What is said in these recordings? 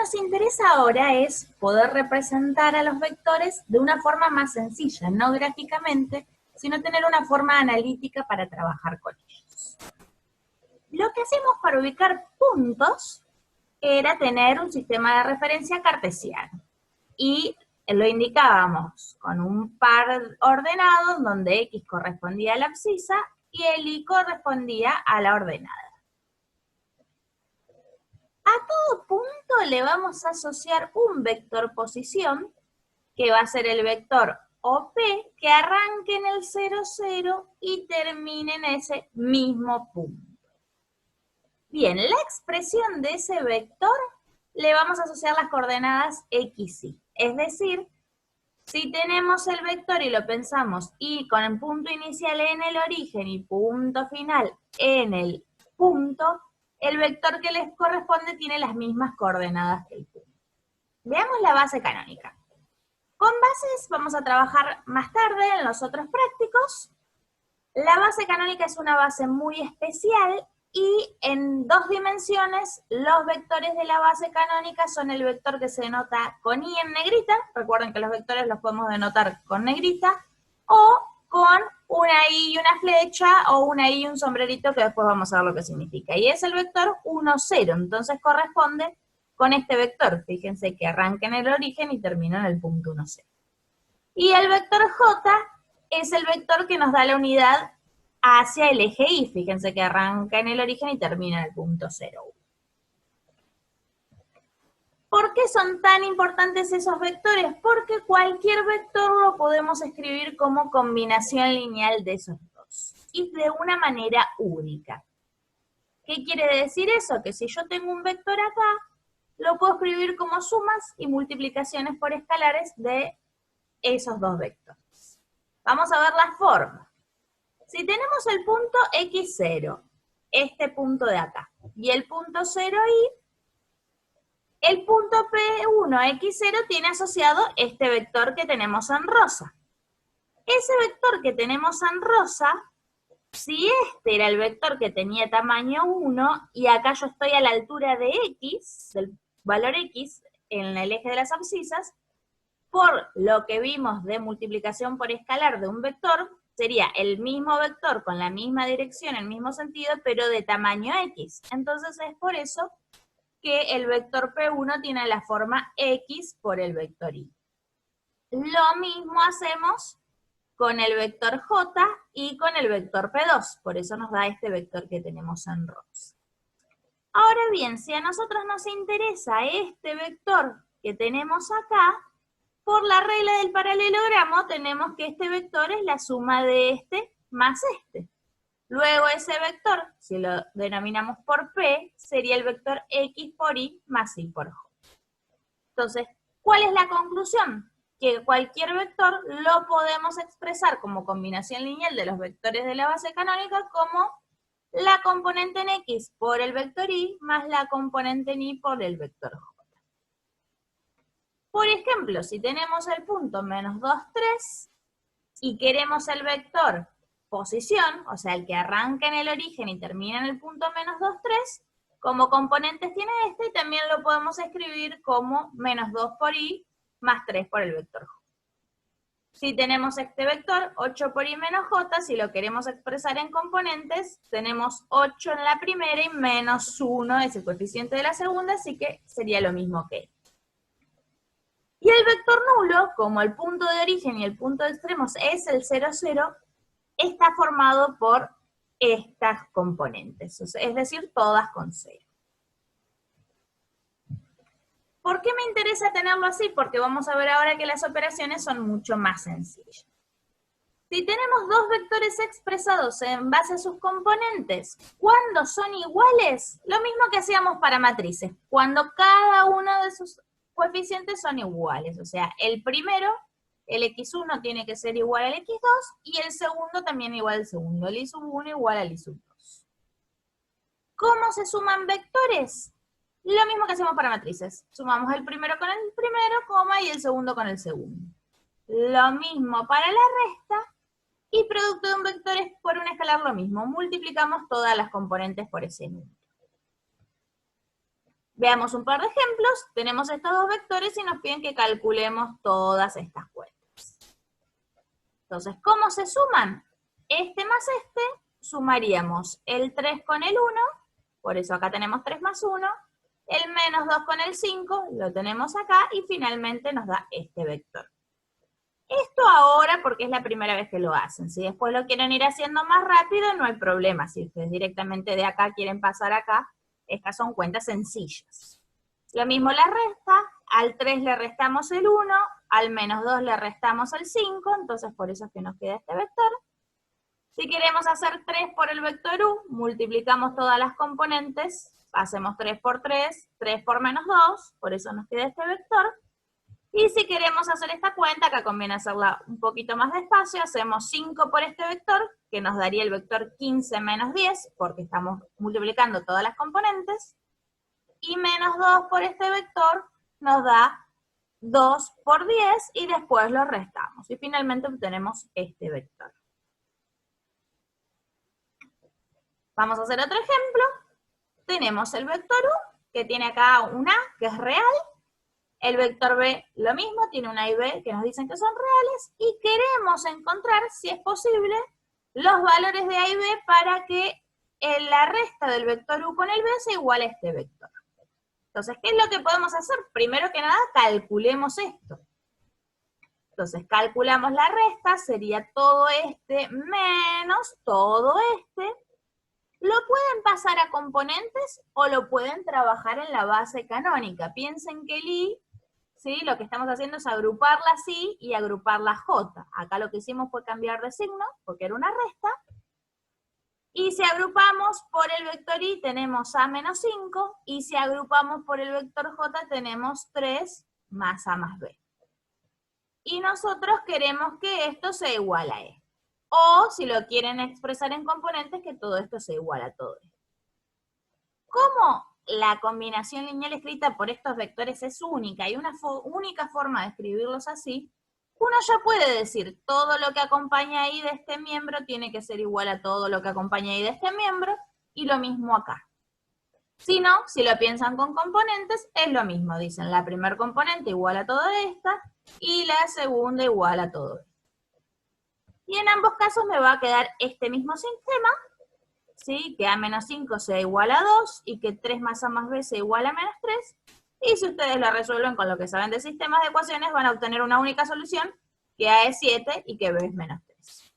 nos interesa ahora es poder representar a los vectores de una forma más sencilla, no gráficamente, sino tener una forma analítica para trabajar con ellos. Lo que hacemos para ubicar puntos era tener un sistema de referencia cartesiano. Y lo indicábamos con un par ordenado donde X correspondía a la abscisa y el Y correspondía a la ordenada. A todo punto le vamos a asociar un vector posición, que va a ser el vector OP, que arranque en el 0, 0 y termine en ese mismo punto. Bien, la expresión de ese vector le vamos a asociar las coordenadas X, Y. Es decir, si tenemos el vector y lo pensamos Y con el punto inicial en el origen y punto final en el punto, el vector que les corresponde tiene las mismas coordenadas que el punto. Veamos la base canónica. Con bases vamos a trabajar más tarde en los otros prácticos. La base canónica es una base muy especial y en 2 dimensiones los vectores de la base canónica son el vector que se denota con I en negrita, recuerden que los vectores los podemos denotar con negrita, o con una I y una flecha, o una I y un sombrerito, que después vamos a ver lo que significa. Y es el vector 1, 0, entonces corresponde con este vector. Fíjense que arranca en el origen y termina en el punto 1, 0. Y el vector J es el vector que nos da la unidad hacia el eje Y. Fíjense que arranca en el origen y termina en el punto 0, 1. ¿Por qué son tan importantes esos vectores? Porque cualquier vector lo podemos escribir como combinación lineal de esos dos. Y de una manera única. ¿Qué quiere decir eso? Que si yo tengo un vector acá, lo puedo escribir como sumas y multiplicaciones por escalares de esos dos vectores. Vamos a ver la forma. Si tenemos el punto X0, este punto de acá, y el punto 0Y, el punto P1X0 tiene asociado este vector que tenemos en rosa. Ese vector que tenemos en rosa, si este era el vector que tenía tamaño 1, y acá yo estoy a la altura de X, del valor X, en el eje de las abscisas, por lo que vimos de multiplicación por escalar de un vector, sería el mismo vector con la misma dirección, el mismo sentido, pero de tamaño X. Entonces es por eso que el vector P1 tiene la forma X por el vector Y. Lo mismo hacemos con el vector J y con el vector P2, por eso nos da este vector que tenemos en rosa. Ahora bien, si a nosotros nos interesa este vector que tenemos acá, por la regla del paralelogramo tenemos que este vector es la suma de este más este. Luego ese vector, si lo denominamos por P, sería el vector X por Y más Y por J. Entonces, ¿cuál es la conclusión? Que cualquier vector lo podemos expresar como combinación lineal de los vectores de la base canónica como la componente en X por el vector Y más la componente en Y por el vector J. Por ejemplo, si tenemos el punto menos 2, 3 y queremos el vector posición, o sea, el que arranca en el origen y termina en el punto menos 2, 3, como componentes tiene este y también lo podemos escribir como menos 2 por Y más 3 por el vector J. Si tenemos este vector, 8 por Y menos J, si lo queremos expresar en componentes, tenemos 8 en la primera y menos 1 es el coeficiente de la segunda, así que sería lo mismo que él. Y el vector nulo, como el punto de origen y el punto de extremos es el 0, 0, está formado por estas componentes, es decir, todas con 0. ¿Por qué me interesa tenerlo así? Porque vamos a ver ahora que las operaciones son mucho más sencillas. Si tenemos dos vectores expresados en base a sus componentes, ¿cuándo son iguales? Lo mismo que hacíamos para matrices, cuando cada uno de sus coeficientes son iguales, o sea, el primero, el x1 tiene que ser igual al x2 y el segundo también igual al segundo, el i1 igual al i2. ¿Cómo se suman vectores? Lo mismo que hacemos para matrices, sumamos el primero con el primero, coma, y el segundo con el segundo. Lo mismo para la resta, y producto de un vector es por un escalar lo mismo, multiplicamos todas las componentes por ese número. Veamos un par de ejemplos. Tenemos estos dos vectores y nos piden que calculemos todas estas cuentas. Entonces, ¿cómo se suman? Este más este, sumaríamos el 3 con el 1, por eso acá tenemos 3 más 1, el menos 2 con el 5, lo tenemos acá, y finalmente nos da este vector. Esto ahora porque es la primera vez que lo hacen. Si después lo quieren ir haciendo más rápido, no hay problema. Si ustedes directamente de acá quieren pasar acá, estas son cuentas sencillas. Lo mismo la resta, al 3 le restamos el 1, al menos 2 le restamos el 5, entonces por eso es que nos queda este vector. Si queremos hacer 3 por el vector u, multiplicamos todas las componentes, hacemos 3 por 3, 3 por menos 2, por eso nos queda este vector. Y si queremos hacer esta cuenta, acá conviene hacerla un poquito más despacio, hacemos 5 por este vector, que nos daría el vector 15 menos 10, porque estamos multiplicando todas las componentes, y menos 2 por este vector nos da 2 por 10, y después lo restamos. Y finalmente obtenemos este vector. Vamos a hacer otro ejemplo. Tenemos el vector u, que tiene acá un a, que es real. El vector b, lo mismo, tiene un a y b que nos dicen que son reales. Y queremos encontrar, si es posible, los valores de a y b para que la resta del vector u con el b sea igual a este vector. Entonces, ¿qué es lo que podemos hacer? Primero que nada, calculemos esto. Entonces, calculamos la resta, sería todo este menos todo este. Lo pueden pasar a componentes o lo pueden trabajar en la base canónica. Piensen que el i, ¿sí? Lo que estamos haciendo es agrupar la i y agrupar la j. Acá lo que hicimos fue cambiar de signo, porque era una resta. Y si agrupamos por el vector i tenemos a menos 5, y si agrupamos por el vector j tenemos 3 más a más b. Y nosotros queremos que esto sea igual a e. O, si lo quieren expresar en componentes, que todo esto sea igual a todo esto. Como la combinación lineal escrita por estos vectores es única, y una única forma de escribirlos así, uno ya puede decir, todo lo que acompaña ahí de este miembro tiene que ser igual a todo lo que acompaña ahí de este miembro, y lo mismo acá. Si no, si lo piensan con componentes, es lo mismo. Dicen, la primera componente igual a toda esta, y la segunda igual a todo esto. Y en ambos casos me va a quedar este mismo sistema, ¿sí? Que a menos 5 sea igual a 2 y que 3 más a más b sea igual a menos 3. Y si ustedes lo resuelven con lo que saben de sistemas de ecuaciones, van a obtener una única solución, que a es 7 y que b es menos 3.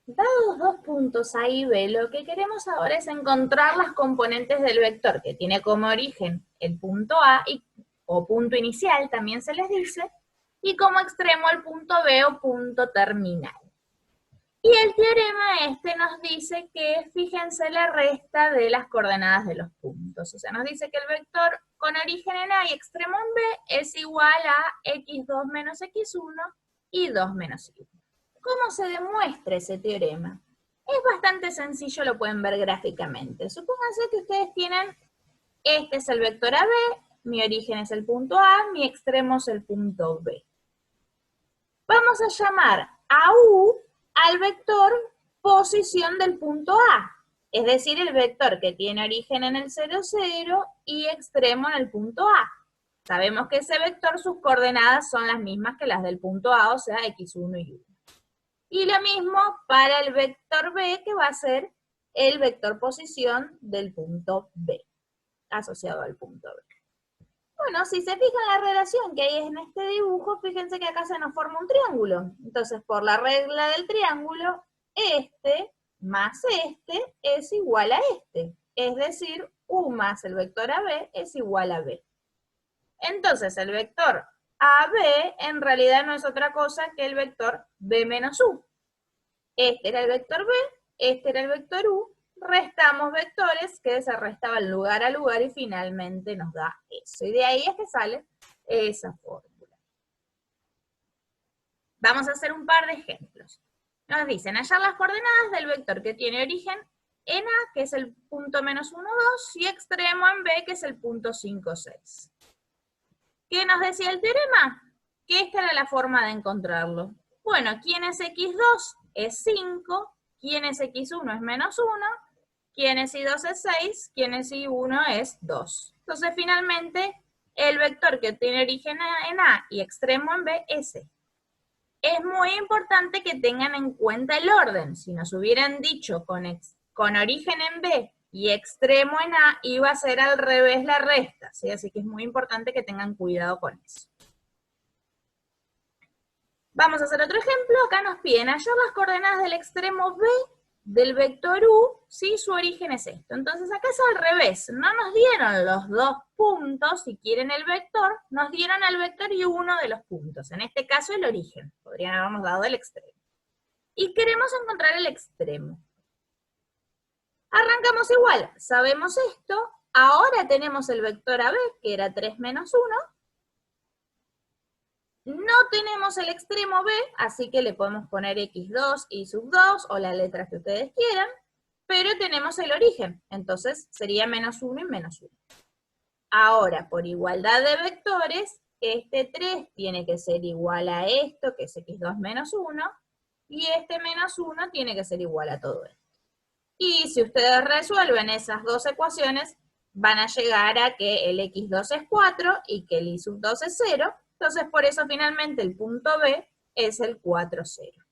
Dados dos puntos a y b, lo que queremos ahora es encontrar las componentes del vector, que tiene como origen el punto a, o punto inicial también se les dice, y como extremo el punto b o punto terminal. Y el teorema este nos dice que, fíjense, la resta de las coordenadas de los puntos. O sea, nos dice que el vector con origen en A y extremo en B es igual a x2 menos x1 y 2 menos y1. ¿Cómo se demuestra ese teorema? Es bastante sencillo, lo pueden ver gráficamente. Supónganse que ustedes tienen, este es el vector AB, mi origen es el punto A, mi extremo es el punto B. Vamos a llamar a U al vector posición del punto A, es decir, el vector que tiene origen en el 0, 0 y extremo en el punto A. Sabemos que ese vector, sus coordenadas son las mismas que las del punto A, o sea, x1 y 1. Y lo mismo para el vector B, que va a ser el vector posición del punto B, asociado al punto B. Bueno, si se fijan la relación que hay en este dibujo, fíjense que acá se nos forma un triángulo. Entonces, por la regla del triángulo, este más este es igual a este. Es decir, U más el vector AB es igual a B. Entonces, el vector AB en realidad no es otra cosa que el vector B menos U. Este era el vector B, este era el vector U. Restamos vectores que se restaban lugar a lugar y finalmente nos da eso. Y de ahí es que sale esa fórmula. Vamos a hacer un par de ejemplos. Nos dicen hallar las coordenadas del vector que tiene origen en A, que es el punto menos 1, 2, y extremo en B, que es el punto 5, 6. ¿Qué nos decía el teorema? Que esta era la forma de encontrarlo. Bueno, ¿quién es x2? Es 5. ¿Quién es x1? Es menos 1. quién es Y2 es 6, quién es Y1 es 2. Entonces, finalmente, el vector que tiene origen en A y extremo en B es este. Es muy importante que tengan en cuenta el orden. Si nos hubieran dicho con origen en B y extremo en A, iba a ser al revés la resta, ¿sí? Así que es muy importante que tengan cuidado con eso. Vamos a hacer otro ejemplo. Acá nos piden hallar las coordenadas del extremo B del vector U, ¿sí? Su origen es esto. Entonces acá es al revés. No nos dieron los dos puntos, si quieren el vector, nos dieron al vector y uno de los puntos. En este caso el origen. Podrían habernos dado el extremo. Y queremos encontrar el extremo. Arrancamos igual. Sabemos esto. Ahora tenemos el vector AB, que era 3 menos 1. No tenemos el extremo B, así que le podemos poner x2, y sub 2, o las letras que ustedes quieran, pero tenemos el origen, entonces sería menos 1 y menos 1. Ahora, por igualdad de vectores, este 3 tiene que ser igual a esto, que es x2 menos 1, y este menos 1 tiene que ser igual a todo esto. Y si ustedes resuelven esas dos ecuaciones, van a llegar a que el x2 es 4 y que el y sub 2 es 0, entonces por eso finalmente el punto B es el 4, 0.